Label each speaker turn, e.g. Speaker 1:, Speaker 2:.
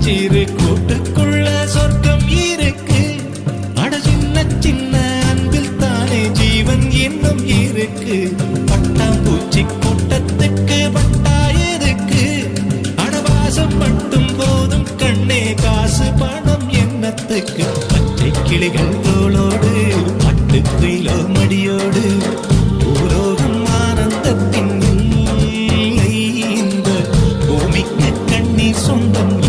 Speaker 1: சிறு கூட்டுக்குள்ள சொர்க்கம் இருக்கு. அட சின்ன சின்ன அன்பில் தானே ஜீவன் இன்னும் இருக்கு. பட்டாம்பூச்சி கூட்டத்துக்கு பட்டாயிருக்கு. அடவாசம் மட்டும் போதும் கண்ணே, காசு பணம் என்னத்துக்கு. பச்சை கிளிகள் தோளோடு பட்டுக்குயிலோ மடியோடு பூலோகம் ஆனந்தத்தின் இல்லை. இந்த பூமிக்கு கண்ணீர் சொந்தம்